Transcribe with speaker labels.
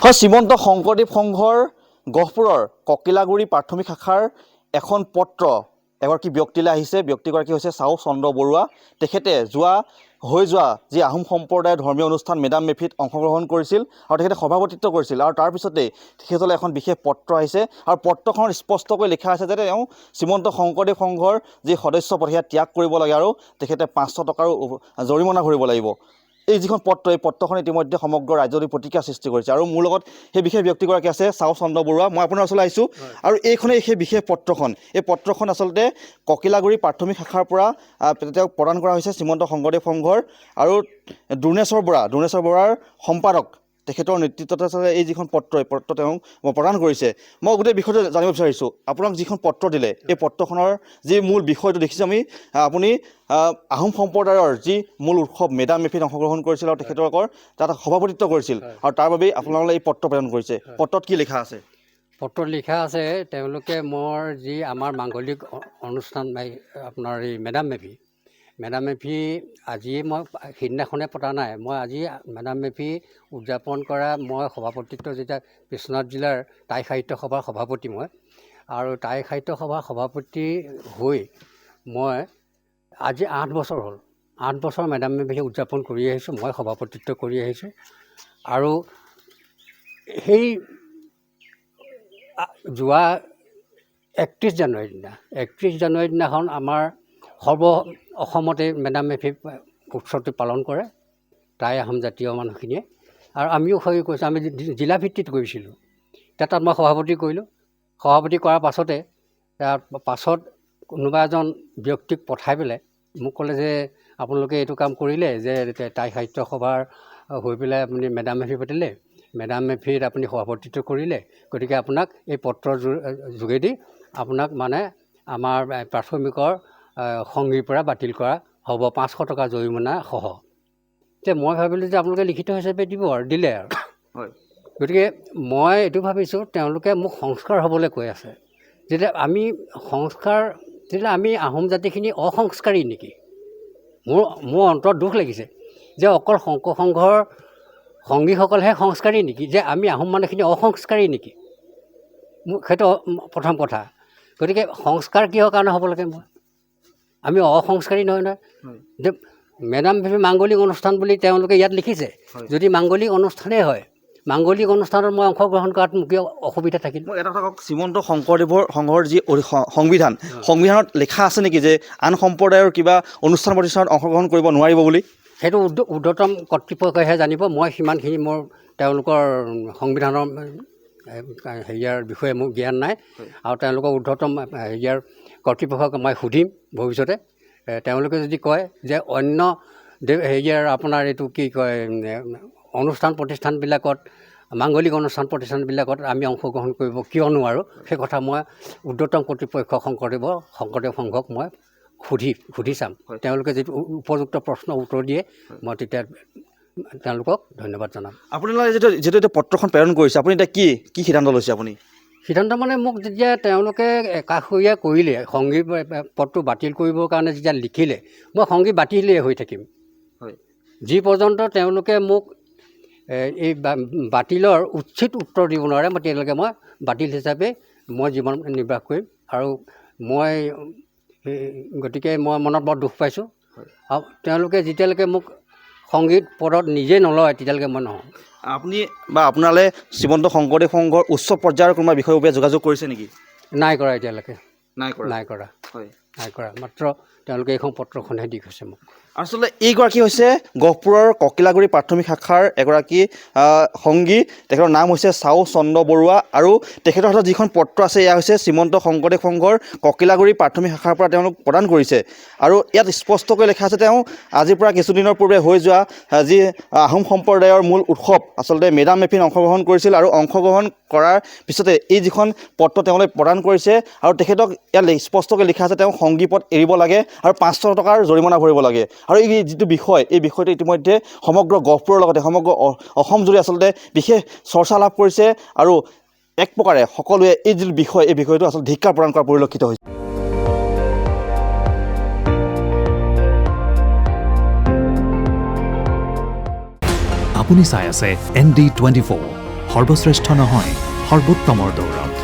Speaker 1: হয়, শ্ৰীমন্ত শংকৰদেৱ সংঘৰ গহপুৰৰ ককিলাগুৰি প্ৰাথমিক শাখাৰ এখন পত্ৰ এগৰাকী ব্যক্তিলৈ আহিছে। ব্যক্তিগৰাকী হৈছে চাও চন্দ্ৰ বৰুৱা। তেখেতে হৈ যোৱা যি আহোম সম্প্ৰদায়ৰ ধৰ্মীয় অনুষ্ঠান মেডাম মেফিত অংশগ্ৰহণ কৰিছিল আৰু তেখেতে সভাপতিত্ব কৰিছিল আৰু তাৰ পিছতেই তেখেতলৈ এখন বিশেষ পত্ৰ আহিছে আৰু পত্ৰখনত স্পষ্টকৈ লিখা আছে যে তেওঁ শ্ৰীমন্ত শংকৰদেৱ সংঘৰ যি সদস্য পদ সেয়া ত্যাগ কৰিব লাগে আৰু তেখেতে 500 টকাৰো জৰিমনা ভৰিব লাগিব। এই যিখন পত্ৰ, এই পত্ৰখন ইতিমধ্যে সমগ্ৰ ৰাজ্যলৈ প্ৰতিক্ৰিয়া সৃষ্টি কৰিছে আৰু মোৰ লগত সেই বিশেষ ব্যক্তিগৰাকী আছে চাও চন্দ্ৰ বৰুৱা। মই আপোনাৰ ওচৰলৈ আহিছোঁ আৰু এইখনেই সেই বিশেষ পত্ৰখন। এই পত্ৰখন আচলতে ককিলাগুৰি প্ৰাথমিক শাখাৰ পৰা তেওঁক প্ৰদান কৰা হৈছে শ্ৰীমন্ত শংকৰদেৱ সংঘৰ আৰু দুৰ্ণেশ্বৰ বৰাৰ সম্পাদক তেখেতৰ নেতৃত্বতে আচলতে এই যিখন পত্ৰ, এই পত্ৰ তেওঁক প্ৰদান কৰিছে। মই গোটেই বিষয়টো জানিব বিচাৰিছোঁ, আপোনাক যিখন পত্ৰ দিলে এই পত্ৰখনৰ যি মূল বিষয়টো দেখিছোঁ আমি, আপুনি আহোম সম্প্ৰদায়ৰ যি মূল উৎসৱ মেডাম মেফিত অংশগ্ৰহণ কৰিছিল আৰু তেখেতলোকৰ তাত সভাপতিত্ব কৰিছিল আৰু তাৰ বাবেই আপোনালোকে এই পত্ৰ প্ৰেৰণ কৰিছে। পত্ৰত কি লিখা আছে?
Speaker 2: পত্ৰত লিখা আছে তেওঁলোকে মোৰ যি আমাৰ মাংগলিক অনুষ্ঠান আপোনাৰ এই মেডাম মেফি আজিয়ে মই সিদিনাখনে পতা নাই। মই আজি মেডাম মেফি উদযাপন কৰা মই সভাপতিত্ব যেতিয়া বিশ্বনাথ জিলাৰ টাই সাহিত্য সভাৰ সভাপতি মই, আৰু টাই সাহিত্য সভাৰ সভাপতি হৈ মই আজি 8 বছৰ হ'ল। 8 বছৰ মেডাম মেফি উদযাপন কৰি আহিছোঁ, মই সভাপতিত্ব কৰি আহিছোঁ। আৰু সেই যোৱা 31 জানুৱাৰীৰ দিনাখন আমাৰ অসমতে মেডাম মেফি উৎসৱটো পালন কৰে টাই আহোম জাতীয় মানুহখিনিয়ে, আৰু আমিও হৈ কৈছোঁ। আমি জিলা ভিত্তিত কৰিছিলোঁ, তাত মই সভাপতি কৰিলোঁ। সভাপতি কৰাৰ পাছতে তাৰ পাছত কোনোবা এজন ব্যক্তিক পঠাই পেলাই মোক ক'লে যে আপোনালোকে এইটো কাম কৰিলে যে টাই সাহিত্য সভাৰ হৈ পেলাই আপুনি মেডাম মেফি পাতিলে, মেডাম মেফিত আপুনি সভাপতিত্ব কৰিলে, গতিকে আপোনাক এই পত্ৰৰ যোগেদি আপোনাক মানে আমাৰ প্ৰাথমিকৰ সংগীৰ পৰা বাতিল কৰা হ'ব, 500 টকা জৰিমনা সহ। এতিয়া মই ভাবিলোঁ যে আপোনালোকে লিখিত হিচাপে দিব আৰু দিলে আৰু
Speaker 1: হয়।
Speaker 2: গতিকে মই এইটো ভাবিছোঁ তেওঁলোকে মোক সংস্কাৰ হ'বলৈ কৈ আছে। যেতিয়া আমি আহোম জাতিখিনি অসংস্কাৰী নেকি? মোৰ অন্তৰত দুখ লাগিছে যে অকল শংকৰ সংঘৰ সংগীসকলহে সংস্কাৰী নেকি, যে আমি আহোম মানুহখিনি অসংস্কাৰী নেকি? সেইটো প্ৰথম কথা। গতিকে সংস্কাৰ কিহৰ কাৰণে হ'ব লাগে? আমি অসংস্কাৰী নহয়। যে মেডাম মেফি মাংগলিক অনুষ্ঠান বুলি তেওঁলোকে ইয়াত লিখিছে, যদি মাংগলিক অনুষ্ঠানেই হয়, মাংগলিক অনুষ্ঠানত মই অংশগ্ৰহণ কৰাত মোক কিয় অসুবিধা থাকিল?
Speaker 1: মই এটা কথা কওক, শ্ৰীমন্ত শংকৰদেৱৰ সংঘৰ যি সংবিধানত লিখা আছে নেকি যে আন সম্প্ৰদায়ৰ কিবা অনুষ্ঠান প্ৰতিষ্ঠানত অংশগ্ৰহণ কৰিব নোৱাৰিব বুলি?
Speaker 2: সেইটো ঊৰ্ধ্বতম কৰ্তৃপক্ষইহে জানিব। মই সিমানখিনি মোৰ তেওঁলোকৰ সংবিধানৰ হেৰিয়াৰ বিষয়ে মোৰ জ্ঞান নাই, আৰু তেওঁলোকৰ ঊৰ্ধ্বতম হেৰিয়াৰ কৰ্তৃপক্ষক মই সুধিম ভৱিষ্যতে। তেওঁলোকে যদি কয় যে অন্য হেৰিয়াৰ আপোনাৰ এইটো কি কয় অনুষ্ঠান প্ৰতিষ্ঠানবিলাকত, মাংগলিক অনুষ্ঠান প্ৰতিষ্ঠানবিলাকত আমি অংশগ্ৰহণ কৰিব কিয় নোৱাৰোঁ, সেই কথা মই ঊৰ্ধ্বতম কৰ্তৃপক্ষ শংকৰদেৱ সংঘক মই সুধি চাম। তেওঁলোকে যিটো উপযুক্ত প্ৰশ্ন উত্তৰ দিয়ে মই তেতিয়া তেওঁলোকক ধন্যবাদ জনাম।
Speaker 1: আপোনালোকে যিটো এতিয়া পত্ৰখন প্ৰেৰণ কৰিছে, আপুনি এতিয়া কি সিদ্ধান্ত লৈছে? আপুনি
Speaker 2: সিদ্ধান্ত মানে মোক যেতিয়া তেওঁলোকে একাষৰীয়া কৰিলে, সংগী পদটো বাতিল কৰিবৰ কাৰণে যেতিয়া লিখিলে, মই সংগী বাতিলেই হৈ থাকিম। যি পৰ্যন্ত তেওঁলোকে মোক এই বাতিলৰ উচিত উত্তৰ দিব নোৱাৰে, তেতিয়ালৈকে মই বাতিল হিচাপে মই জীৱন নিৰ্বাহ কৰিম। আৰু গতিকে মই মনত বৰ দুখ পাইছোঁ। আৰু তেওঁলোকে যেতিয়ালৈকে মোক সংগীত পদত নিজে নলয় তেতিয়ালৈকে মই নহওঁ।
Speaker 1: আপুনি বা আপোনালৈ শ্ৰীমন্ত শংকৰদেৱ সংঘৰ উচ্চ পৰ্যায়ৰ কোনোবা বিষয়ৰ যোগাযোগ কৰিছে নেকি?
Speaker 2: নাই কৰা এতিয়ালৈকে,
Speaker 1: নাই কৰা।
Speaker 2: মাত্ৰ তেওঁলোকে এইখন পত্ৰখনহে দি গৈছে মোক।
Speaker 1: আচলতে এইগৰাকী হৈছে গহপুৰৰ ককিলাগুৰি প্ৰাথমিক শাখাৰ এগৰাকী সংগী। তেখেতৰ নাম হৈছে চাও চন্দ্ৰ বৰুৱা আৰু তেখেতৰ হাতত যিখন পত্ৰ আছে এয়া হৈছে শ্ৰীমন্ত শংকৰদেৱ সংঘৰ ককিলাগুৰি প্ৰাথমিক শাখাৰ পৰা তেওঁলোক প্ৰদান কৰিছে। আৰু ইয়াত স্পষ্টকৈ লিখা আছে তেওঁ আজিৰ পৰা কিছুদিনৰ পূৰ্বে হৈ যোৱা যি আহোম সম্প্ৰদায়ৰ মূল উৎসৱ আচলতে মেডাম মেফিত অংশগ্ৰহণ কৰিছিল আৰু অংশগ্ৰহণ কৰাৰ পিছতে এই যিখন পত্ৰ তেওঁলোকে প্ৰদান কৰিছে আৰু তেখেতক ইয়াত স্পষ্টকৈ লিখা আছে তেওঁ সংগী পদ এৰিব লাগে আৰু 500 টকাৰ জৰিমনা ভৰিব লাগে। আৰু এই যিটো বিষয়, এই বিষয়টো ইতিমধ্যে সমগ্ৰ গহপুৰৰ লগতে সমগ্ৰ অসম জুৰি আচলতে বিশেষ চৰ্চা লাভ কৰিছে আৰু এক প্ৰকাৰে সকলোৱে এই যিটো বিষয়, এই বিষয়টো আচলতে ধিক্কাৰ প্ৰদান কৰা পৰিলক্ষিত হৈছে।
Speaker 3: আপুনি চাই আছে ND24 সৰ্বশ্ৰেষ্ঠ নহয়, সৰ্বোত্তমৰ দৌৰত।